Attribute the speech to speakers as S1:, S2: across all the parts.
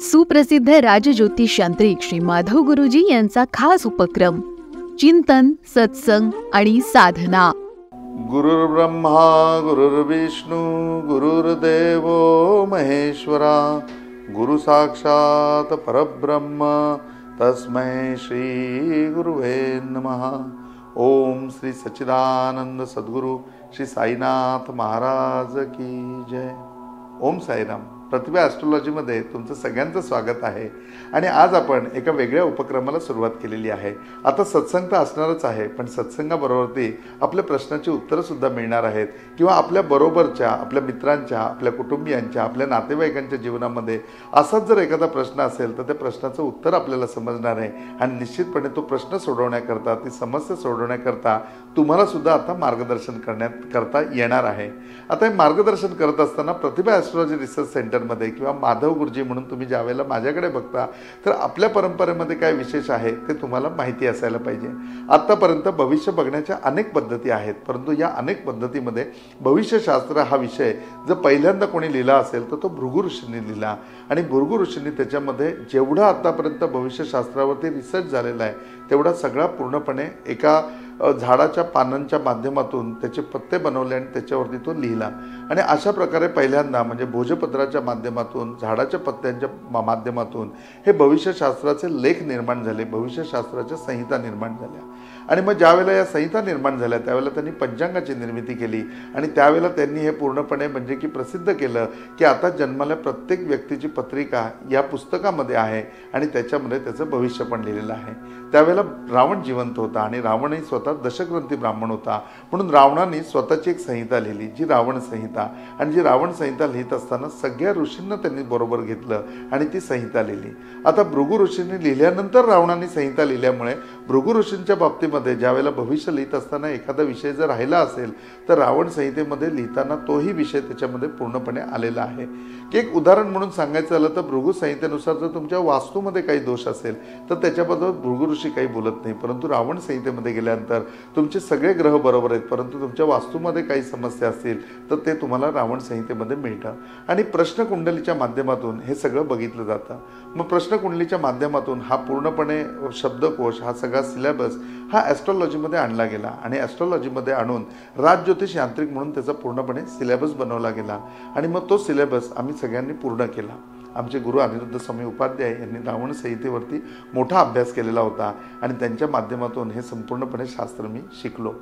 S1: सुप्रसिद्ध राजज्योतिष यांत्रिक श्री माधव गुरुजी यांचा खास उपक्रम चिंतन, सत्संग आणि साधना.
S2: गुरुर्ब्रह्मा गुरुर्विष्णू गुरुर्देव महेश्वरा, गुरु साक्षात परब्रह्म तस्मै श्री गुरुवे नमः. ओम श्री सच्चिदानंद सद्गुरु श्री साईनाथ महाराज की जय. ओम साईराम. प्रतिभा ॲस्ट्रॉलॉजीमध्ये तुमचं सगळ्यांचं स्वागत आहे. आणि आज आपण एका वेगळ्या उपक्रमाला सुरुवात केलेली आहे. आता सत्संग तर असणारच आहे, पण सत्संगाबरोबरती आपल्या प्रश्नाची उत्तरंसुद्धा मिळणार आहेत, किंवा आपल्या बरोबरच्या, आपल्या मित्रांच्या, आपल्या कुटुंबियांच्या, आपल्या नातेवाईकांच्या जीवनामध्ये असाच जर एखादा प्रश्न असेल तर त्या प्रश्नाचं उत्तर आपल्याला समजणार आहे. आणि निश्चितपणे तो प्रश्न सोडवण्याकरता, ती समस्या सोडवण्याकरता तुम्हाला सुद्धा आता मार्गदर्शन करता येणार आहे. आता हे मार्गदर्शन करत असताना प्रतिभा ॲस्ट्रॉलॉजी रिसर्च सेंटरमध्ये किंवा माधव गुरुजी म्हणून तुम्ही ज्या वेळेला माझ्याकडे बघता, तर आपल्या परंपरेमध्ये काय विशेष आहे ते तुम्हाला माहिती असायला पाहिजे. आत्तापर्यंत भविष्य बघण्याच्या अनेक पद्धती आहेत, परंतु या अनेक पद्धतीमध्ये भविष्यशास्त्र हा विषय जर पहिल्यांदा कोणी लिहिला असेल तर तो भृगु ऋषींनी लिहिला. आणि भृगु ऋषींनी त्याच्यामध्ये जेवढा आत्तापर्यंत भविष्यशास्त्रावरती रिसर्च झालेला आहे तेवढा सगळा पूर्णपणे एका झाडाच्या पानांच्या माध्यमातून त्याचे पत्ते बनवले आणि त्याच्यावरती तो लिहिला. आणि अशा प्रकारे पहिल्यांदा म्हणजे भोजपत्राच्या माध्यमातून, झाडाच्या पत्त्यांच्या माध्यमातून हे भविष्यशास्त्राचे लेख निर्माण झाले, भविष्यशास्त्राच्या संहिता निर्माण झाल्या. आणि मग ज्यावेळेला या संहिता निर्माण झाल्या त्यावेळेला त्यांनी पंचांगाची निर्मिती केली. आणि त्यावेळेला त्यांनी हे पूर्णपणे म्हणजे की प्रसिद्ध केलं की आता जन्माला प्रत्येक व्यक्तीची पत्रिका या पुस्तकामध्ये आहे आणि त्याच्यामध्ये त्याचं भविष्य पण लिहिलेलं आहे. त्यावेळेला रावण जिवंत होता आणि रावणही स्वतः दशग्रंथी ब्राह्मण होता, म्हणून रावणाने स्वतःची एक संहिता लिहिली, जी रावण संहिता. आणि जी रावण संहिता लिहित असताना सगळ्या ऋषींना त्यांनी बरोबर घेतलं आणि ती संहिता लिहिली. आता भृगु ऋषींनी लिहिल्यानंतर रावणाने संहिता लिहिल्यामुळे भृगु ऋषींच्या बाबतीमध्ये ज्यावेळेला भविष्य लिहित असताना एखादा विषय जर राहिला असेल तर रावण संहितेमध्ये लिहिताना तोही विषय त्याच्यामध्ये पूर्णपणे आलेला आहे. की एक उदाहरण म्हणून सांगायचं झालं तर भृगु संहितेनुसार जर तुमच्या वास्तूमध्ये काही दोष असेल तर त्याच्याबद्दल भृगु ऋषी काही बोलत नाही, परंतु रावण संहितेमध्ये गेल्यानंतर तुमचे सगळे ग्रह बरोबर आहेत, परंतु तुमच्या वास्तूमध्ये काही समस्या असतील तर ते तुम्हाला रावण संहितेमध्ये मिळतं. आणि प्रश्नकुंडलीच्या माध्यमातून हे सगळं बघितलं जातं. मग प्रश्नकुंडलीच्या माध्यमातून हा पूर्णपणे शब्दकोश, हा सगळा सिलेबस हा ॲस्ट्रॉलॉजीमध्ये आणला गेला. आणि ॲस्ट्रॉलॉजीमध्ये आणून राजज्योतिष यांत्रिक म्हणून त्याचा पूर्णपणे सिलेबस बनवला गेला. आणि मग तो सिलेबस आम्ही सगळ्यांनी पूर्ण केला. आमचे गुरु अनिरुद्ध स्वामी उपाध्याय यांनी रावण संहितेवरती मोठा अभ्यास केलेला होता आणि त्यांच्या माध्यमातून हे संपूर्णपणे शास्त्र मी शिकलो.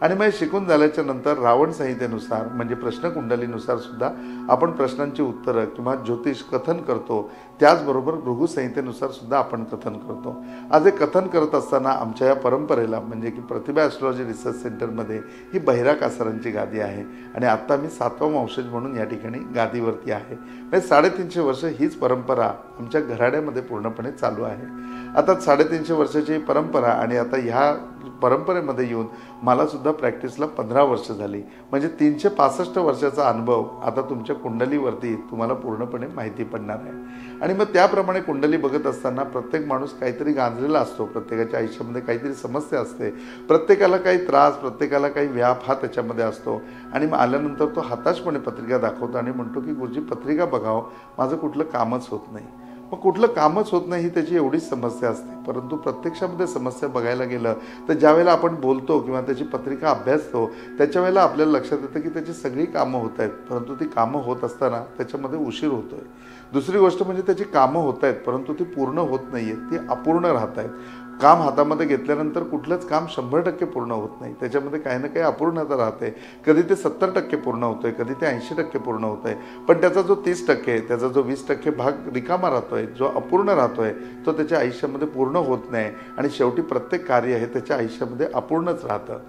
S2: आणि मग शिकून झाल्याच्या नंतर रावण संहितेनुसार म्हणजे प्रश्नकुंडलीनुसार सुद्धा आपण प्रश्नांची उत्तरं किंवा ज्योतिष कथन करतो. त्याचबरोबर भृगु संहितेनुसार सुद्धा आपण कथन करतो. आज हे कथन करत असताना आमच्या या परंपरेला म्हणजे की प्रतिभा ॲस्ट्रॉलॉजी रिसर्च सेंटरमध्ये ही बहिराकासरांची गादी आहे. आणि आत्ता मी 7वा वंशज म्हणून या ठिकाणी गादीवरती आहे. म्हणजे 350 वर्ष हीच परंपरा आमच्या घराड्यामध्ये पूर्णपणे चालू आहे. आता 350 वर्षाची ही परंपरा आणि आता ह्या परंपरेमध्ये येऊन मला सुद्धा प्रॅक्टिसला 15 वर्ष झाली. म्हणजे 365 वर्षाचा अनुभव आता तुमच्या कुंडलीवरती तुम्हाला पूर्णपणे माहिती पडणार आहे. आणि मग त्याप्रमाणे कुंडली बघत असताना प्रत्येक माणूस काहीतरी गांजलेला असतो, प्रत्येकाच्या आयुष्यामध्ये काहीतरी समस्या असते, प्रत्येकाला काही त्रास, प्रत्येकाला काही व्याप हा त्याच्यामध्ये असतो. आणि मग आल्यानंतर तो हताशपणे पत्रिका दाखवतो आणि म्हणतो की गुरुजी पत्रिका बघावं, माझं कुठलं कामच होत नाही. मग कुठलं कामच होत नाही ही त्याची एवढीच समस्या असते. परंतु प्रत्यक्षामध्ये समस्या बघायला गेलं तर ज्यावेळेला आपण बोलतो किंवा त्याची पत्रिका अभ्यासतो त्याच्या वेळेला आपल्याला लक्षात येतं की त्याची सगळी कामं होत आहेत, परंतु ती कामं होत असताना त्याच्यामध्ये उशीर होतो आहे. दुसरी गोष्ट म्हणजे त्याची कामं होत आहेत परंतु ती पूर्ण होत नाही आहेत, ती अपूर्ण राहत आहेत. काम हातामध्ये घेतल्यानंतर कुठलंच काम 100% पूर्ण होत नाही, त्याच्यामध्ये काही ना काही अपूर्णता राहते. कधी ते 70% पूर्ण होतं आहे, कधी ते 80% पूर्ण होतं आहे, पण त्याचा जो 30% आहे, त्याचा जो 20% भाग रिकामा राहतो आहे, जो अपूर्ण राहतो आहे, तो त्याच्या आयुष्यामध्ये पूर्ण होत नाही. आणि शेवटी प्रत्येक कार्य हे त्याच्या आयुष्यामध्ये अपूर्णच राहतं.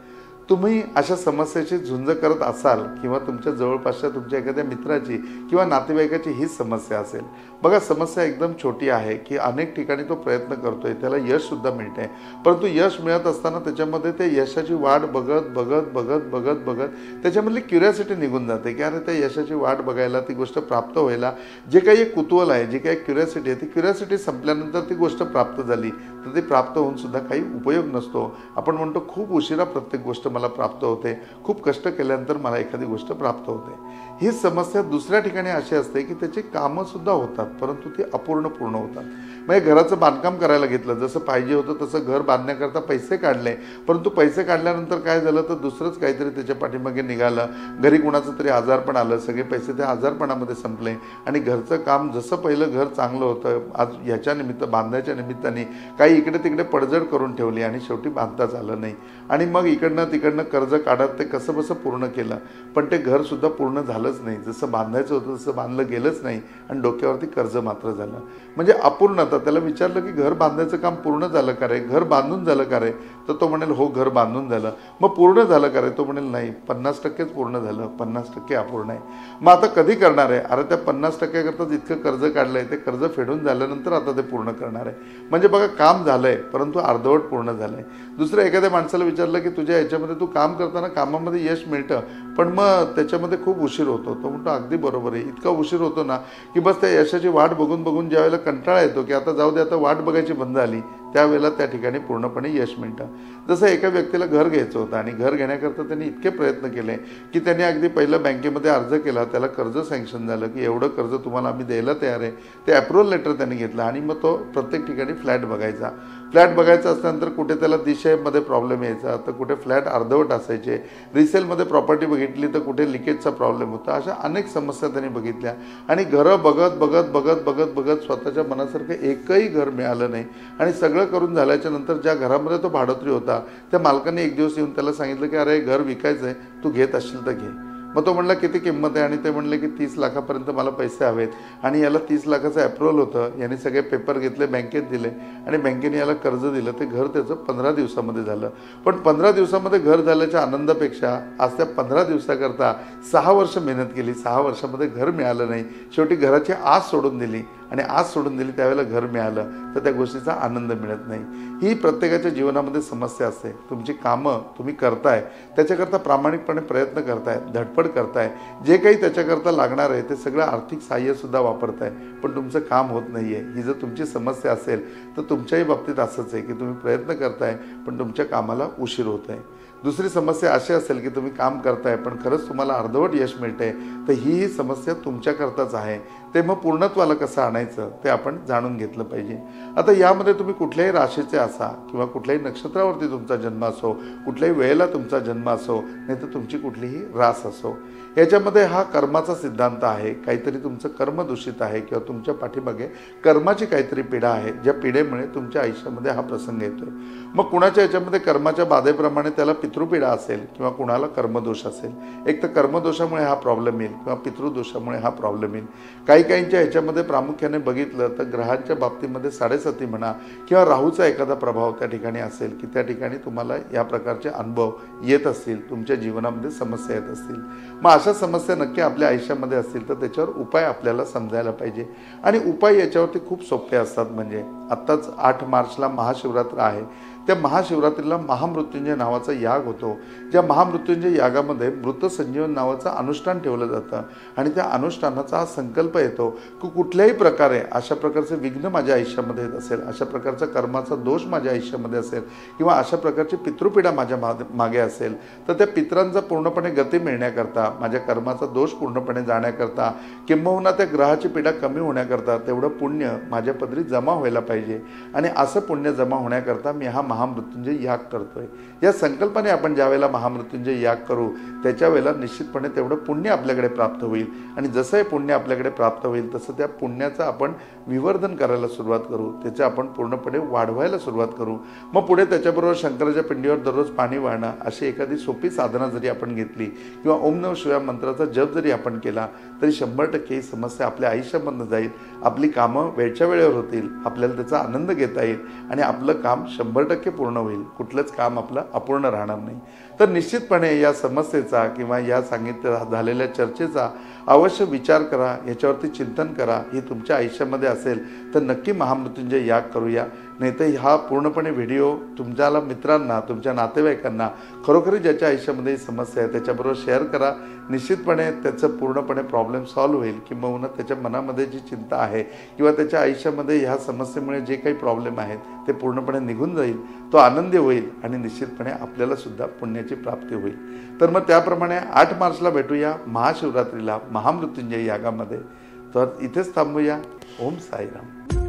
S2: तुम्ही अशा समस्येची झुंज करत असाल किंवा तुमच्या जवळपासच्या तुमच्या एखाद्या मित्राची किंवा नातेवाईकाची हीच समस्या असेल. बघा, समस्या एकदम छोटी आहे की अनेक ठिकाणी तो प्रयत्न करतोय, त्याला यशसुद्धा मिळते, परंतु यश मिळत असताना त्याच्यामध्ये ते यशाची वाट बघत बघत बघत बघत बघत त्याच्यामधली क्युरियोसिटी निघून जाते की अरे त्या यशाची वाट बघायला, ती गोष्ट प्राप्त व्हायला जे काही एक कुतूहल आहे, जी काही क्युरियोसिटी आहे, ती क्युरियोसिटी संपल्यानंतर ती गोष्ट प्राप्त झाली तर ती प्राप्त होऊन सुद्धा काही उपयोग नसतो. आपण म्हणतो खूप उशिरा प्रत्येक गोष्ट मला प्राप्त होते, खूप कष्ट केल्यानंतर मला एखादी गोष्ट प्राप्त होते. ही समस्या दुसऱ्या ठिकाणी अशी असते की त्याची कामं सुद्धा होतात, परंतु ती अपूर्ण पूर्ण होतात. म्हणजे घराचं बांधकाम करायला घेतलं, जसं पाहिजे होतं तसं घर बांधण्याकरता पैसे काढले, परंतु पैसे काढल्यानंतर काय झालं तर दुसरंच काहीतरी त्याच्या पाठीमागे निघालं. घरी कुणाचं तरी आजारपण आलं, सगळे पैसे त्या आजारपणामध्ये संपले आणि घरचं काम जसं पहिलं घर चांगलं होतं, आज ह्याच्या निमित्त बांधायच्या निमित्ताने काही इकडे तिकडे पडझड करून ठेवली आणि शेवटी बांधताच आलं नाही. आणि मग इकडनं तिकडनं कर्ज काढत ते कसं बसं पूर्ण केलं, पण ते घरसुद्धा पूर्ण झालंच नाही. जसं बांधायचं होतं तसं बांधलं गेलंच नाही आणि डोक्यावरती कर्ज मात्र झालं. म्हणजे अपूर्णता. त्याला विचारलं की घर बांधायचं काम पूर्ण झालं का रे, घर बांधून झालं का रे, तर तो म्हणेल हो घर बांधून झालं. मग पूर्ण झालं का रे, तो म्हणेल नाही 50%च पूर्ण झालं, 50% अपूर्ण आहे. मग आता कधी करणार आहे, अरे त्या 50% करता इतकं कर्ज काढलंय, ते कर्ज फेडून झाल्यानंतर आता ते पूर्ण करणार आहे. म्हणजे बघा काम झालंय परंतु अर्धवट पूर्ण झालंय. दुसऱ्या एखाद्या माणसाला विचारलं की तुझ्या याच्यामध्ये तू काम करताना कामामध्ये यश मिळतं पण मग त्याच्यामध्ये खूप उशीर होतो, तो म्हणतो अगदी बरोबर आहे. इतका उशीर होतो ना की बस त्या यशाची वाट बघून बघून ज्यावेळेला कंटाळा येतो की आता जाऊ दे, आता वाट बघायची बंद झाली, त्यावेळेला त्या ठिकाणी पूर्णपणे यश मिळतं. जसं एका व्यक्तीला घर घ्यायचं होतं आणि घर घेण्याकरता त्यांनी इतके प्रयत्न केले की त्यांनी अगदी पहिलं बँकेमध्ये अर्ज केला, त्याला कर्ज सँक्शन झालं की एवढं कर्ज तुम्हाला आम्ही द्यायला तयार आहे. ते अप्रुव्हल लेटर त्यांनी घेतलं आणि मग तो प्रत्येक ठिकाणी फ्लॅट बघायचा. फ्लॅट बघायचा असल्यानंतर कुठे त्याला दिशेमध्ये प्रॉब्लेम यायचा, तर कुठे फ्लॅट अर्धवट असायचे. रिसेलमध्ये प्रॉपर्टी बघितली तर कुठे लिकेजचा प्रॉब्लेम होता. अशा अनेक समस्या त्यांनी बघितल्या आणि घरं बघत बघत बघत बघत बघत स्वतःच्या मनासारखं एकही घर मिळालं नाही. आणि सगळं करून झाल्याच्या नंतर ज्या घरामध्ये तो भाडोत्री होता त्या मालकाने एक दिवस येऊन त्याला सांगितलं की अरे घर विकायचं आहे, तू घेत असशील तर घे. मग तो म्हणला किती किंमत आहे, आणि ते म्हणले की 30 लाखापर्यंत मला पैसे हवेत. आणि याला 30 लाखाचं अप्रुव्हल होतं. याने सगळे पेपर घेतले, बँकेत दिले आणि बँकेने याला कर्ज दिलं. ते घर त्याचं 15 दिवसामध्ये झालं. पण 15 दिवसामध्ये घर झाल्याच्या आनंदापेक्षा आज त्या 15 दिवसाकरता 6 वर्ष मेहनत केली, 6 वर्षामध्ये घर मिळालं नाही. शेवटी घराची आस सोडून दिली आणि आज सोडून दिली, त्यावेळेला घर मिळालं तर त्या गोष्टीचा आनंद मिळत नाही. ही प्रत्येकाच्या जीवनामध्ये समस्या असते. तुमची कामं तुम्ही करताय, त्याच्याकरता प्रामाणिकपणे प्रयत्न करताय, धडपड करताय, जे काही त्याच्याकरता लागणार आहे ते सगळं आर्थिक सहाय्यसुद्धा वापरताय, पण तुमचं काम होत नाही आहे. ही जर तुमची समस्या असेल तर तुमच्याही बाबतीत असंच आहे की तुम्ही प्रयत्न करताय पण तुमच्या कामाला उशीर होत आहे. दुसरी समस्या अशी असेल की तुम्ही काम करताय पण खरंच तुम्हाला अर्धवट यश मिळतंय, तर ही समस्या तुमच्याकरताच आहे. ते मग पूर्णत्वाला कसं आणायचं ते आपण जाणून घेतलं पाहिजे. आता यामध्ये तुम्ही कुठल्याही राशीचे असा किंवा कुठल्याही नक्षत्रावरती तुमचा जन्म असो, कुठल्याही वेळेला तुमचा जन्म असो, नाही तर तुमची कुठलीही रास असो, याच्यामध्ये हा कर्माचा सिद्धांत आहे. काहीतरी तुमचं कर्म दूषित आहे किंवा तुमच्या पाठीमागे कर्माची काहीतरी पीडा आहे, ज्या पीडेमुळे तुमच्या आयुष्यामध्ये हा प्रसंग येतोय. मग कुणाच्या याच्यामध्ये कर्माच्या बाधेप्रमाणे त्याला पितृपीडा असेल किंवा कुणाला कर्मदोष असेल. एक तर कर्मदोषामुळे हा प्रॉब्लेम येईल किंवा पितृदोषामुळे हा प्रॉब्लेम येईल. काहींच्या ह्याच्यामध्ये प्रामुख्याने बघितलं तर ग्रहांच्या बाबतीमध्ये 7.5 म्हणा किंवा राहूचा एखादा प्रभाव त्या ठिकाणी असेल की त्या ठिकाणी तुम्हाला या प्रकारचे अनुभव येत असतील, तुमच्या जीवनामध्ये समस्या येत असतील. मग अशा समस्या नक्की आपल्या आयुष्यामध्ये असतील तर त्याच्यावर उपाय आपल्याला समजायला पाहिजे. आणि उपाय याच्यावरती खूप सोपे असतात. म्हणजे आत्ताच 8 मार्चला महाशिवरात्र आहे. त्या महाशिवरात्रीला महामृत्युंजय नावाचा याग होतो. ज्या महामृत्युंजय यागामध्ये मृत संजीवन नावाचं अनुष्ठान ठेवलं जातं आणि त्या अनुष्ठानाचा हा संकल्प येतो की कुठल्याही प्रकारे अशा प्रकारचे विघ्न माझ्या आयुष्यामध्ये येत असेल, अशा प्रकारचा कर्माचा दोष माझ्या आयुष्यामध्ये असेल किंवा अशा प्रकारची पितृपीडा माझ्या मागे असेल, तर त्या पितरांचा पूर्णपणे गती मिळण्याकरता, माझ्या कर्माचा दोष पूर्णपणे जाण्याकरता, किंबहुना त्या ग्रहाची पीडा कमी होण्याकरता तेवढं पुण्य माझ्या पदरी जमा व्हायला पाहिजे. आणि असं पुण्य जमा होण्याकरता मी हा महामृत्युंजय याग करतोय. या संकल्पाने आपण ज्या वेळेला महामृत्युंजय याग करू त्याच्या वेळेला निश्चितपणे तेवढं पुण्य आपल्याकडे प्राप्त होईल. आणि जसं हे पुण्य आपल्याकडे प्राप्त होईल तसं त्या पुण्याचं आपण विवर्धन करायला सुरुवात करू, त्याचं आपण पूर्णपणे वाढवायला सुरुवात करू. मग पुढे त्याच्याबरोबर शंकराच्या पिंडीवर दररोज पाणी वाहणं अशी एखादी सोपी साधना जरी आपण घेतली किंवा ओम नमः शिवाय मंत्राचा जप जरी आपण केला तरी 100% ही समस्या आपल्या आयुष्यामधून जाईल. आपली कामं वेळच्या वेळेवर होतील, आपल्याला त्याचा आनंद घेता येईल आणि आपलं काम 100% पूर्ण होईल. कुठलंच काम आपलं अपूर्ण राहणार नाही. तर निश्चितपणे या समस्येचा किंवा या झालेल्या चर्चेचा अवश्य विचार करा, याच्यावरती चिंतन करा. ही तुमच्या आयुष्यामध्ये असेल तर नक्की महामृत्युंजय याग करूया. नाही तर हा पूर्णपणे व्हिडिओ तुमच्याला मित्रांना, तुमच्या नातेवाईकांना, खरोखर ज्याच्या आयुष्यामध्ये ही समस्या आहे त्याच्याबरोबर शेअर करा. निश्चितपणे त्याचं पूर्णपणे प्रॉब्लेम सॉल्व्ह होईल, किंवा त्याच्या मनामध्ये जी चिंता आहे किंवा त्याच्या आयुष्यामध्ये ह्या समस्येमुळे जे काही प्रॉब्लेम आहेत ते पूर्णपणे निघून जाईल, तो आनंदी होईल आणि निश्चितपणे आपल्याला सुद्धा पुण्याची प्राप्ती होईल. तर मग त्याप्रमाणे 8 मार्चला भेटूया महाशिवरात्रीला महामृत्युंजय यागामध्ये. तर इथेच थांबूया. ओम साईराम.